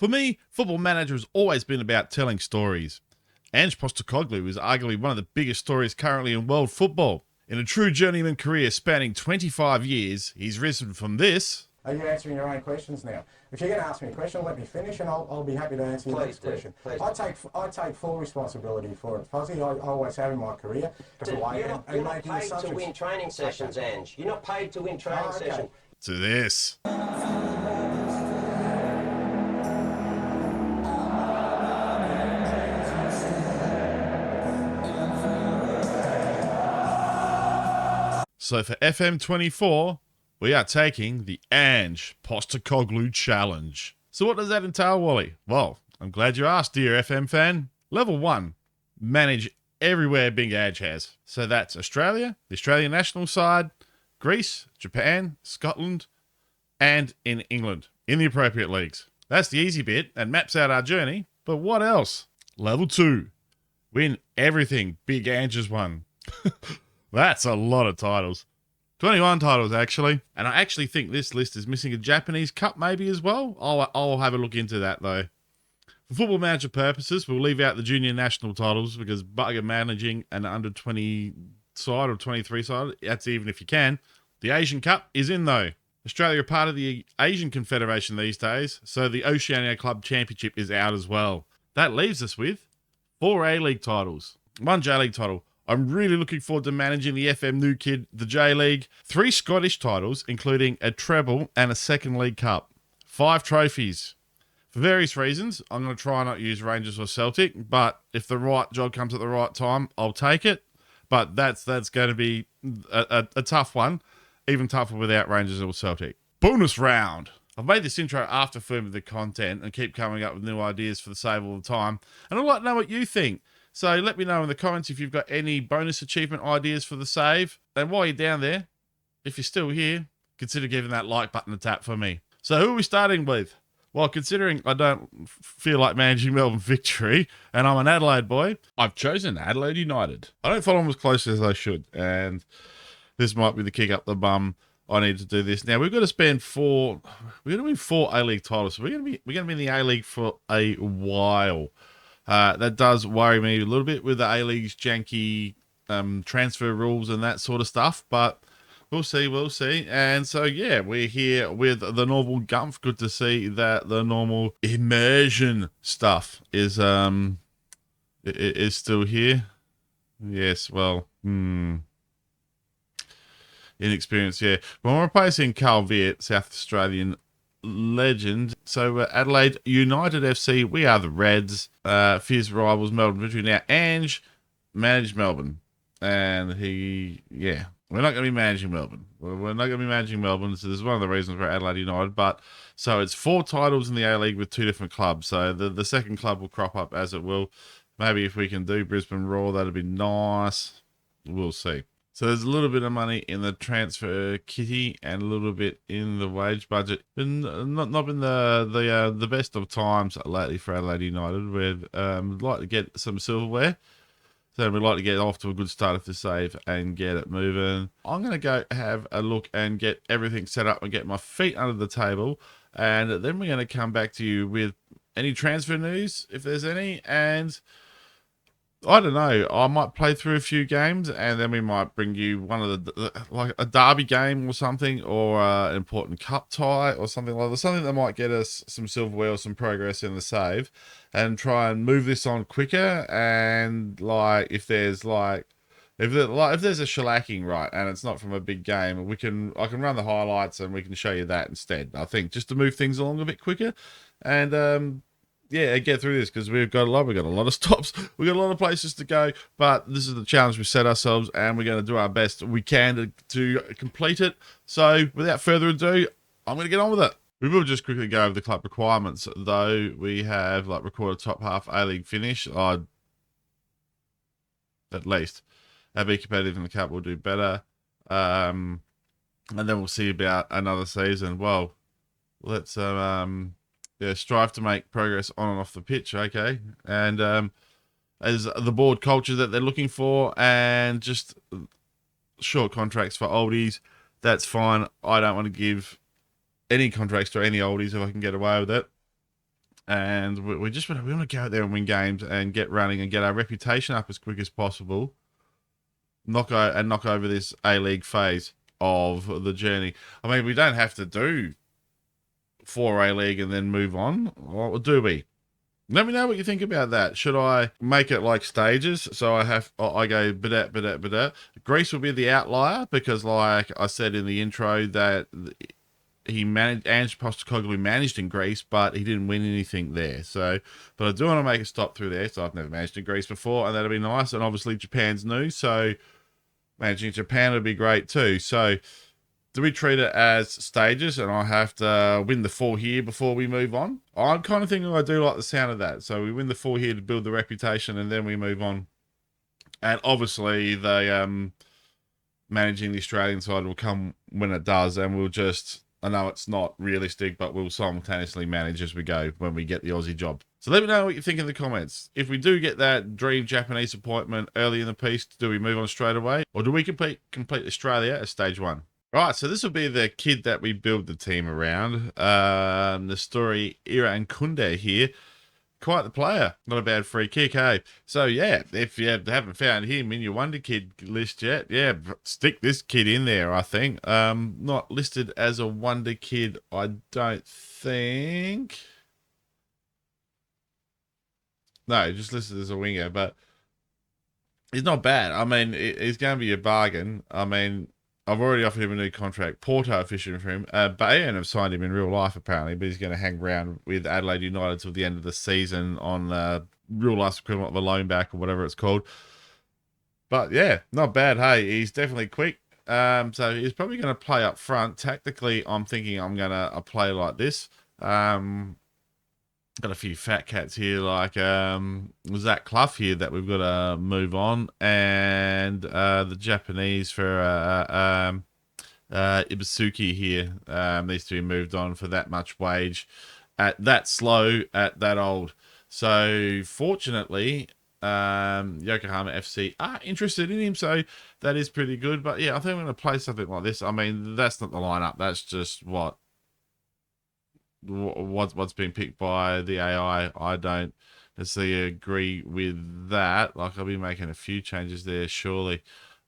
For me, Football Manager has always been about telling stories. Ange Postecoglou is arguably one of the biggest stories currently in world football. In a true journeyman career spanning 25 years, he's risen from this. Are you answering your own questions now? If you're going to ask me a question, let me finish and I'll be happy to answer your next question. I take full responsibility for it, Fuzzy. I always have in my career. You're not paid to win training sessions, Ange. You're not paid to win training sessions. To this. So for FM24, we are taking the Ange Postecoglou Challenge. So what does that entail, Wally? Well, I'm glad you asked, dear FM fan. Level 1, manage everywhere Big Ange has. So that's Australia, the Australian national side, Greece, Japan, Scotland, and in England, in the appropriate leagues. That's the easy bit and maps out our journey. But what else? Level 2, win everything Big Ange has won. That's a lot of titles. 21 titles, actually. And I actually think this list is missing a Japanese Cup maybe as well. I'll have a look into that, though. For Football Manager purposes, we'll leave out the junior national titles because bugger managing an under-20 side or 23 side, that's even if you can. The Asian Cup is in, though. Australia are part of the Asian Confederation these days, so the Oceania Club Championship is out as well. That leaves us with 4 A-League titles, 1 J-League title. I'm really looking forward to managing the FM New Kid, the J-League, 3 Scottish titles, including a treble and a second League Cup, 5 trophies. For various reasons, I'm going to try not use Rangers or Celtic, but if the right job comes at the right time, I'll take it. But that's going to be a tough one, even tougher without Rangers or Celtic. Bonus round. I've made this intro after filming the content and keep coming up with new ideas for the save all the time, and I'd like to know what you think. So let me know in the comments if you've got any bonus achievement ideas for the save. And while you're down there, if you're still here, consider giving that like button a tap for me. So who are we starting with? Well, considering I don't feel like managing Melbourne Victory, and I'm an Adelaide boy, I've chosen Adelaide United. I don't follow them as closely as I should, and this might be the kick up the bum. I need to do this. Now, we've got to spend 4 A-League titles. So we're going to be in the A-League for a while. That does worry me a little bit with the A-League's janky transfer rules and that sort of stuff, but we'll see. And so, yeah, we're here with the normal Gumph. Good to see that the normal immersion stuff is still here. Yes, well, inexperienced, yeah. Well, we're replacing Carl Viet, South Australian legend. So Adelaide United FC, we are the Reds. Fierce rivals Melbourne Victory. Now Ange managed Melbourne, and we're not going to be managing Melbourne. We're not going to be managing Melbourne. So this is one of the reasons for Adelaide United. But so it's 4 titles in the A-League with 2 different clubs. So the second club will crop up as it will. Maybe if we can do Brisbane Roar, that'd be nice. We'll see. So there's a little bit of money in the transfer kitty and a little bit in the wage budget. Not been the best of times lately for Adelaide United. We'd like to get some silverware. So we'd like to get off to a good start if the save and get it moving. I'm going to go have a look and get everything set up and get my feet under the table. And then we're going to come back to you with any transfer news, if there's any, and I don't know. I might play through a few games, and then we might bring you one of like a derby game or something, or an important cup tie or something like that. Something that might get us some silverware or some progress in the save, and try and move this on quicker. And like, if there's a shellacking, right, and it's not from a big game, I can run the highlights and we can show you that instead. I think just to move things along a bit quicker, and yeah, get through this because we've got a lot of stops, we've got a lot of places to go, but this is the challenge we set ourselves, and we're going to do our best we can to complete it. So without further ado, I'm going to get on with it. We will just quickly go over the club requirements, though. We have like recorded top half A-League finish. At least be competitive in the cup, we'll do better, and then we'll see about another season. Well, let's strive to make progress on and off the pitch, okay? And as the board culture that they're looking for, and just short contracts for oldies, that's fine. I don't want to give any contracts to any oldies if I can get away with it. And we just want to go out there and win games and get running and get our reputation up as quick as possible. Knock over this A-League phase of the journey. I mean, we don't have to do 4 A-League and then move on, or do we? Let me know what you think about that. Should I make it like stages? So I go bidet. Greece will be the outlier because, like I said in the intro, that Ange Postecoglou managed in Greece, but he didn't win anything there. So, but I do want to make a stop through there. So I've never managed in Greece before, and that'll be nice. And obviously Japan's new, so managing Japan would be great too. So do we treat it as stages and I have to win the 4 here before we move on? I'm kind of thinking I do like the sound of that. So we win the 4 here to build the reputation and then we move on. And obviously the managing the Australian side will come when it does, and we'll just, I know it's not realistic, but we'll simultaneously manage as we go when we get the Aussie job. So let me know what you think in the comments. If we do get that dream Japanese appointment early in the piece, do we move on straight away? Or do we complete Australia as stage 1? Right, so this will be the kid that we build the team around. The story, A.Akamaihid here. Quite the player. Not a bad free kick, hey? So, yeah, if you haven't found him in your Wonder Kid list yet, yeah, stick this kid in there, I think. Not listed as a Wonder Kid, I don't think. No, just listed as a winger, but he's not bad. I mean, he's going to be a bargain. I mean, I've already offered him a new contract. Porto are fishing for him. Bayern have signed him in real life, apparently, but he's going to hang around with Adelaide United till the end of the season on real life equivalent of a loan back or whatever it's called. But yeah, not bad. Hey, he's definitely quick. So he's probably going to play up front. Tactically, I'm thinking I'm going to play like this. Got a few fat cats here, like Zach Clough here that we've got to move on, and the Japanese for Ibisuki here needs to be moved on for that much wage, at that slow, at that old. So fortunately, Yokohama FC are interested in him, so that is pretty good. But yeah, I think I'm going to play something like this. I mean, that's not the lineup. That's just what's been picked by the AI. I don't necessarily agree with that. Like, I'll be making a few changes there, surely.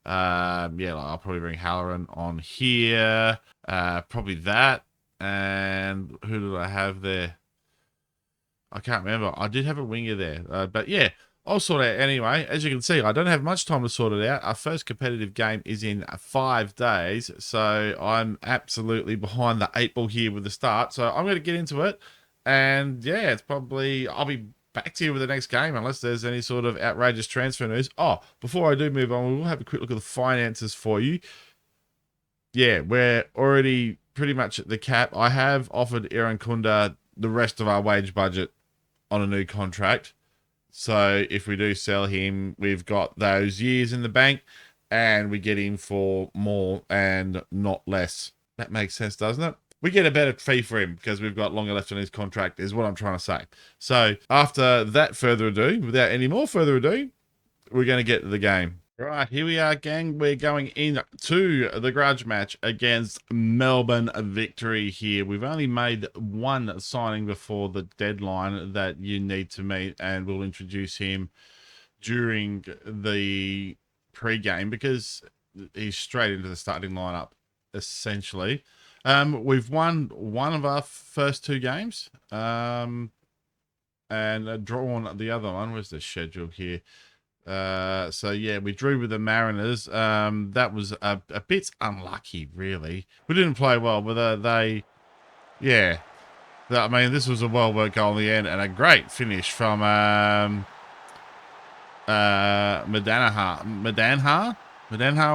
Yeah, like I'll probably bring Halloran on here. Probably that. And who did I have there? I can't remember. I did have a winger there. But yeah, I'll sort it out anyway. As you can see, I don't have much time to sort it out. Our first competitive game is in 5 days, so I'm absolutely behind the 8 ball here with the start. So I'm going to get into it, and yeah, it's probably, I'll be back to you with the next game unless there's any sort of outrageous transfer news. Oh, before I do move on, we will have a quick look at the finances for you. Yeah, we're already pretty much at the cap. I have offered Irankunda the rest of our wage budget on a new contract. So if we do sell him, we've got those years in the bank and we get him for more and not less. That makes sense, doesn't it? We get a better fee for him because we've got longer left on his contract, is what I'm trying to say. So after that further ado, without any more further ado, we're going to get to the game. Right, here we are, gang. We're going into the grudge match against Melbourne Victory here. We've only made 1 signing before the deadline that you need to meet, and we'll introduce him during the pre-game because he's straight into the starting lineup, essentially. We've won 1 of our first 2 games and drawn the other one. Where's the schedule here? So yeah, we drew with the Mariners. That was a bit unlucky, really. We didn't play well, but I mean, this was a well-worked goal in the end and a great finish from Madanha, I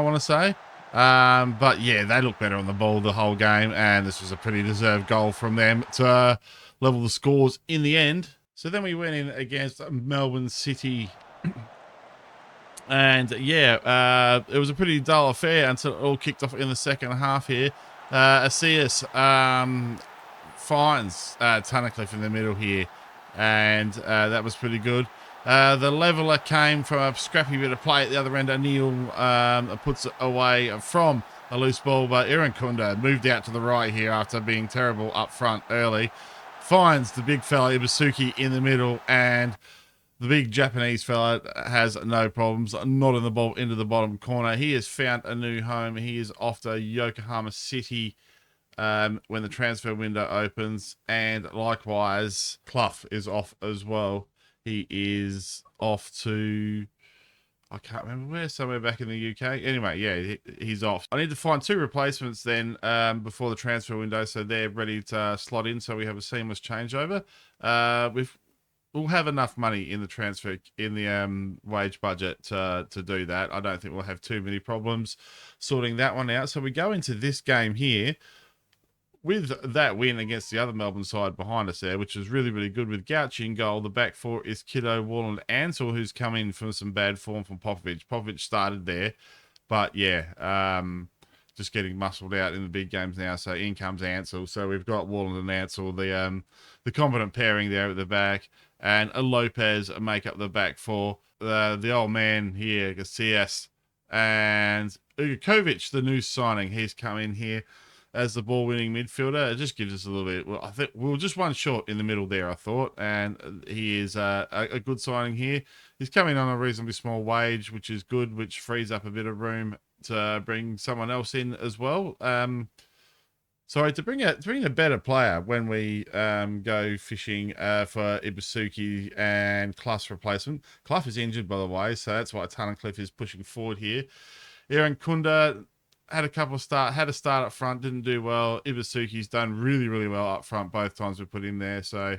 want to say. But yeah, they looked better on the ball the whole game, and this was a pretty deserved goal from them to level the scores in the end. So then we went in against Melbourne City. And yeah, it was a pretty dull affair until it all kicked off in the second half here. ASRock finds Tunnicliffe in the middle here, and that was pretty good. The leveller came from a scrappy bit of play at the other end. O'Neill puts it away from a loose ball, but Irankunda moved out to the right here after being terrible up front early. finds the big fella Ibasuki in the middle, and the big Japanese fella has no problems, not in the ball into the bottom corner. He has found a new home. He is off to Yokohama City when the transfer window opens, and likewise Clough is off as well. He is off to, I can't remember where, somewhere back in the UK. Anyway, yeah, he's off. I need to find 2 replacements then before the transfer window, so they're ready to slot in, so we have a seamless changeover. We'll have enough money in the transfer, in the wage budget to do that. I don't think we'll have too many problems sorting that one out. So we go into this game here with that win against the other Melbourne side behind us there, which is really, really good with Gauchi in goal. The back 4 is Kiddo, Wall, and Ansell, who's come in from some bad form from Popovic. Popovic started there, but yeah, just getting muscled out in the big games now. So in comes Ansell. So we've got Wall and Ansell, the competent pairing there at the back, and a Lopez make up the back 4. The old man here, Casillas, and Ugokovic, the new signing, he's come in here as the ball-winning midfielder. It just gives us a little bit. Well, I think we were just one short in the middle there, I thought, and he is a good signing here. He's coming on a reasonably small wage, which is good, which frees up a bit of room to bring someone else in as well. Sorry, to bring a better player when we go fishing for Ibasuki and Clough's replacement. Clough is injured, by the way, so that's why Tunnicliffe is pushing forward here. Aaron Kunda had a start up front, didn't do well. Ibasuki's done really, really well up front both times we put him there, so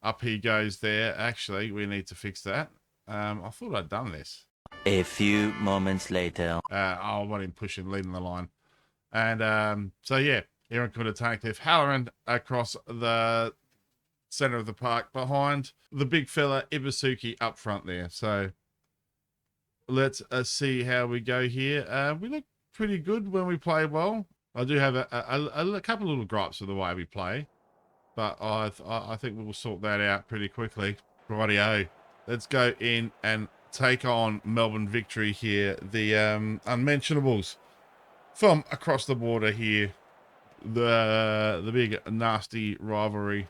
up he goes there. Actually, we need to fix that. I thought I'd done this. A few moments later. I want him pushing, leading the line. And so, yeah, Aaron Kunda, Tunnicliffe, Halloran across the centre of the park behind the big fella Ibasuki up front there. So let's see how we go here. We look pretty good when we play well. I do have a couple of little gripes with the way we play, but I think we'll sort that out pretty quickly. Rightio, let's go in and take on Melbourne Victory here. The unmentionables from across the border here. The big nasty rivalry,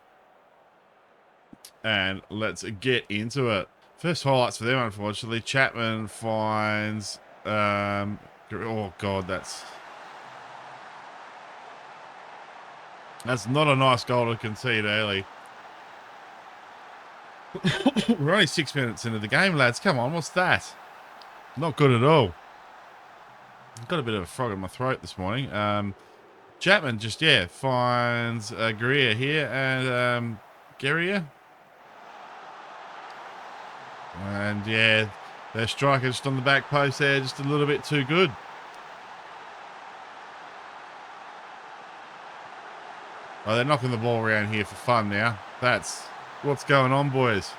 and let's get into it. First highlights for them, unfortunately. Chapman finds oh god, that's not a nice goal to concede early. We're only 6 minutes into the game, lads. Come on, what's that? Not good at all. I've got a bit of a frog in my throat this morning. Chapman just, finds Guerrilla here, and Guerrilla. And yeah, their striker just on the back post there, just a little bit too good. Oh, they're knocking the ball around here for fun now. That's what's going on, boys.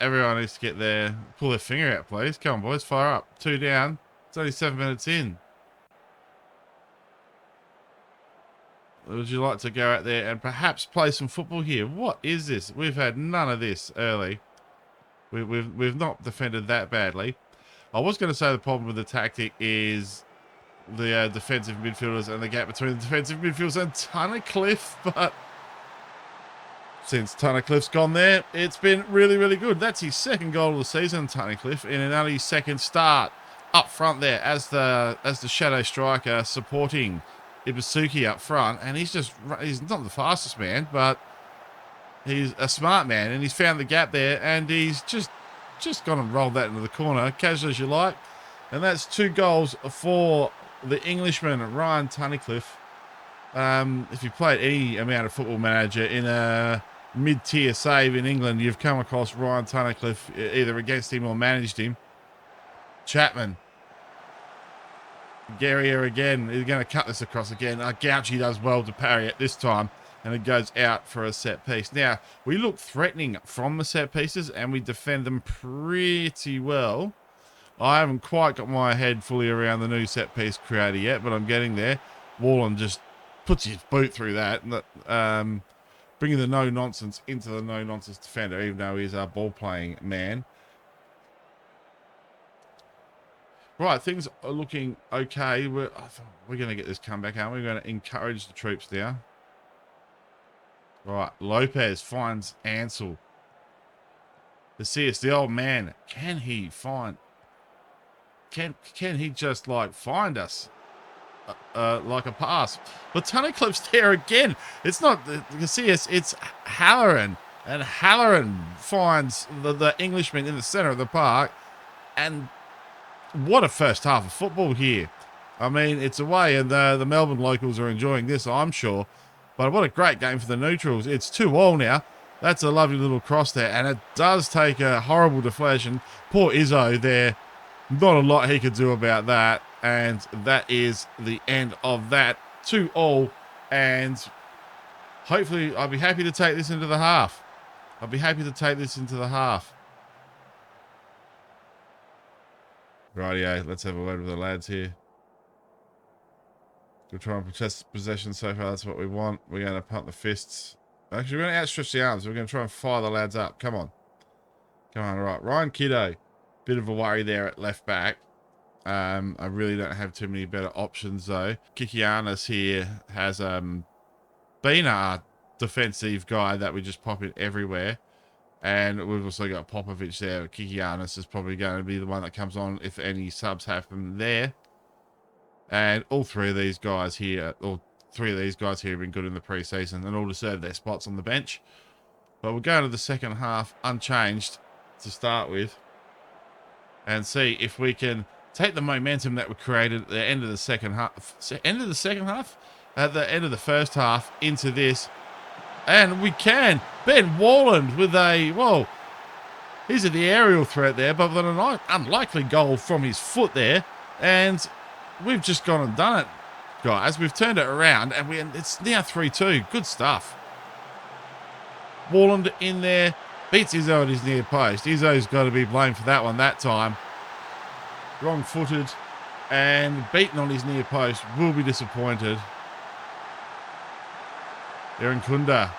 Everyone needs to get there. Pull their finger out, please. Come on, boys. Fire up. 2 down. It's only 7 minutes in. Would you like to go out there and perhaps play some football here? What is this? We've had none of this early. We've not defended that badly. I was going to say the problem with the tactic is the defensive midfielders and the gap between the defensive midfielders and Tunnicliffe, but since Tunnicliffe's gone there, it's been really, really good. That's his second goal of the season, Tunnicliffe, in an only second start up front there as the shadow striker supporting Ibasuki up front, and he's not the fastest man, but he's a smart man, and he's found the gap there, and he's just gone and rolled that into the corner, casual as you like, and that's 2 goals for the Englishman, Ryan Tunnicliffe. If you played any amount of Football Manager in a mid-tier save in England, you've come across Ryan Tunnicliffe, either against him or managed him. Chapman. Guerrilla again. He's going to cut this across again. Gauchi does well to parry it this time, and it goes out for a set piece. Now, we look threatening from the set pieces, and we defend them pretty well. I haven't quite got my head fully around the new set piece creator yet, but I'm getting there. Wallen just puts his boot through that. Brings bringing the no-nonsense into the no-nonsense defender, even though he's our ball-playing man. Right, things are looking okay. We're going to get this comeback, aren't we? We're going to encourage the troops now. Right, Lopez finds Ansel. The old man. Can he find... Can he just, like, find us? Like a pass. But Tunnicliffe's there again. It's not Casillas, it's Halloran. And Halloran finds the Englishman in the centre of the park. And what a first half of football here. I mean, it's away and the Melbourne locals are enjoying this, I'm sure. But what a great game for the neutrals. It's 2-2 now. That's a lovely little cross there. And it does take a horrible deflection. Poor Izzo there. Not a lot he could do about that. And that is the end of that. 2-2. And hopefully I'll be happy to take this into the half. Rightio, let's have a word with the lads here. We'll try and protest possession so far. That's what we want. We're going to pump the fists. Actually, we're going to outstretch the arms. We're going to try and fire the lads up. Come on. Right. Ryan Kiddo. Bit of a worry there at left back. I really don't have too many better options, though. Kikianis here has been our defensive guy that we just pop in everywhere. And we've also got Popovic there. Kikianis is probably going to be the one that comes on if any subs happen there. And all three of these guys here have been good in the preseason and all deserve their spots on the bench. But we'll go into the second half unchanged to start with and see if we can take the momentum that we created at the end of the second half. At the end of the first half into this. And we can. Ben Warland with he's at the aerial threat there, but with an unlikely goal from his foot there. And we've just gone and done it, guys. We've turned it around, and it's now 3-2. Good stuff. Warland in there. Beats Izzo at his near post. Izzo's got to be blamed for that one that time. Wrong-footed and beaten on his near post. Will be disappointed. Aaron Kunda.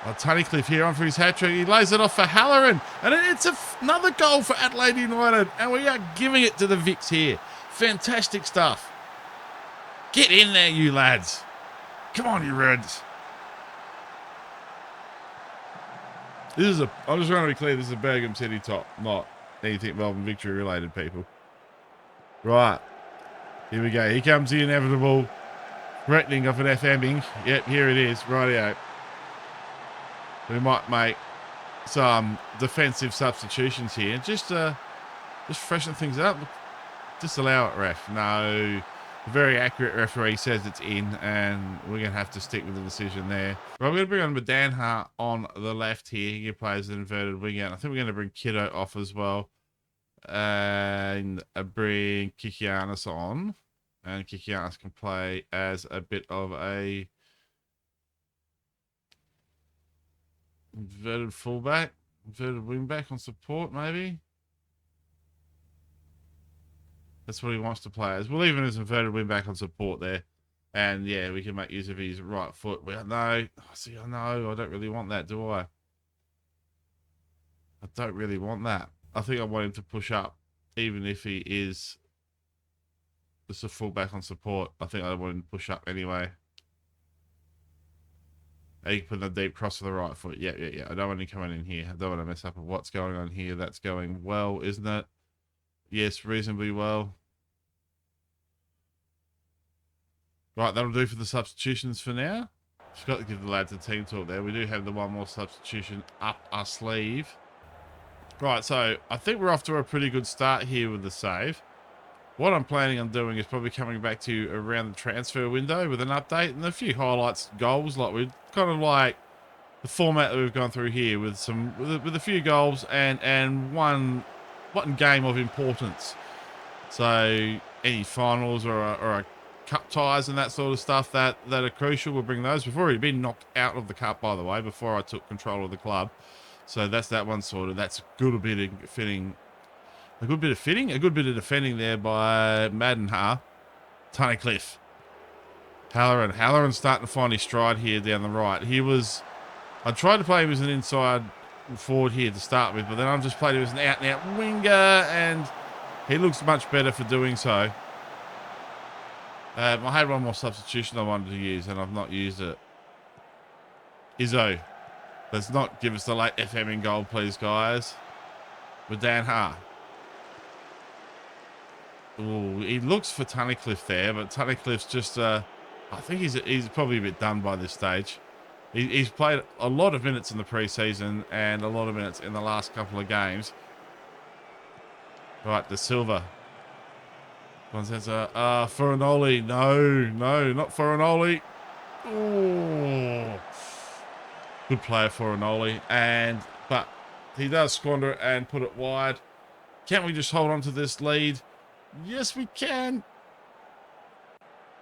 Tunnicliffe here on for his hat-trick. He lays it off for Halloran. And it's another goal for Adelaide United. And we are giving it to the Vics here. Fantastic stuff. Get in there, you lads. Come on, you Reds. I'm just trying to be clear, this is a Birmingham City top, not anything Melbourne victory related, people. Right. Here we go. Here comes the inevitable threatening of an FMing. Yep, here it is. Rightio. We might make some defensive substitutions here. Just freshen things up. Disallow it, ref. No. A very accurate referee says it's in, and we're going to have to stick with the decision there. Right, we're going to bring on Madanha on the left here. He plays an inverted wing out. I think we're going to bring Kiddo off as well. And bring Kikianis on. And Kikianis can play as a bit of a inverted fullback, inverted wingback on support, maybe. That's what he wants to play as. We'll leave him as inverted wingback on support there. And yeah, we can make use of his right foot. I know, I don't really want that, do I? I don't really want that. I think I want him to push up, even if he is just a fullback on support. I think I want him to push up anyway. He can put a deep cross to the right foot. Yeah. I don't want him coming in here. I don't want to mess up with what's going on here. That's going well, isn't it? Yes, reasonably well. Right, that'll do for the substitutions for now. Forgot to give the lads a team talk there. We do have the one more substitution up our sleeve. Right, so I think we're off to a pretty good start here with the save. What I'm planning on doing is probably coming back to you around the transfer window with an update and a few highlights, goals, like we're kind of like the format that we've gone through here with a few goals and one game of importance. So any finals or a cup ties and that sort of stuff that are crucial, we'll bring those. We've already been knocked out of the cup, by the way, before I took control of the club. So that's that one sorted. That's a good bit of defending there by Madanha. Tunnicliffe. Halloran's starting to find his stride here down the right. He was I tried to play him as an inside forward here to start with, but then I've just played him as an out-and-out winger, and he looks much better for doing so. I had one more substitution I wanted to use, and I've not used it. Izzo, let's not give us the late FM in goal, please, guys. With Dan Ha. Ooh, he looks for Tunnicliffe there, but Tunnicliffe's just, I think he's probably a bit done by this stage. He's played a lot of minutes in the preseason and a lot of minutes in the last couple of games. Right, De Silva. Furinoli. No, not Furinoli. Ooh. Good player, Furinoli. But he does squander it and put it wide. Can't we just hold on to this lead? Yes, we can.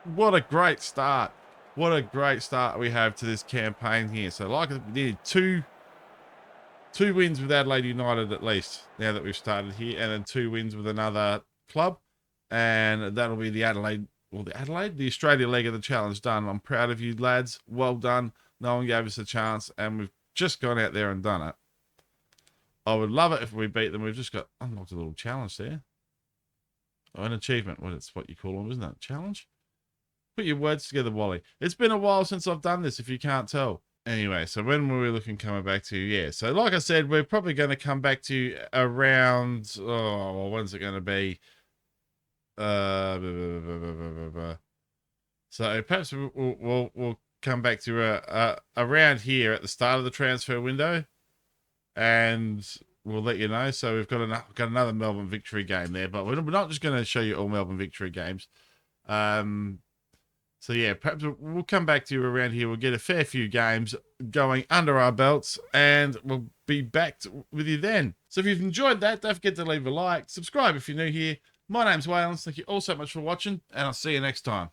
What a great start. What a great start we have to this campaign here. So like we did two wins with Adelaide United at least, now that we've started here, and then 2 wins with another club. And that'll be the the Australia leg of the challenge done. I'm proud of you, lads. Well done. No one gave us a chance, and we've just gone out there and done it. I would love it if we beat them. We've just got unlocked a little challenge there. Oh, an achievement. Well, it's what you call them, isn't it? Challenge? Put your words together, Wally. It's been a while since I've done this, if you can't tell. Anyway, so when were we looking coming back to? Yeah, so like I said, we're probably going to come back to around... when's it going to be? So perhaps we'll come back to around here at the start of the transfer window, and we'll let you know. So we've got another Melbourne victory game there, but we're not just going to show you all Melbourne victory games. So yeah, perhaps we'll come back to you around here. We'll get a fair few games going under our belts, and we'll be back with you then. So if you've enjoyed that, don't forget to leave a like, subscribe if you're new here. My name's Waylon. Thank you all so much for watching, and I'll see you next time.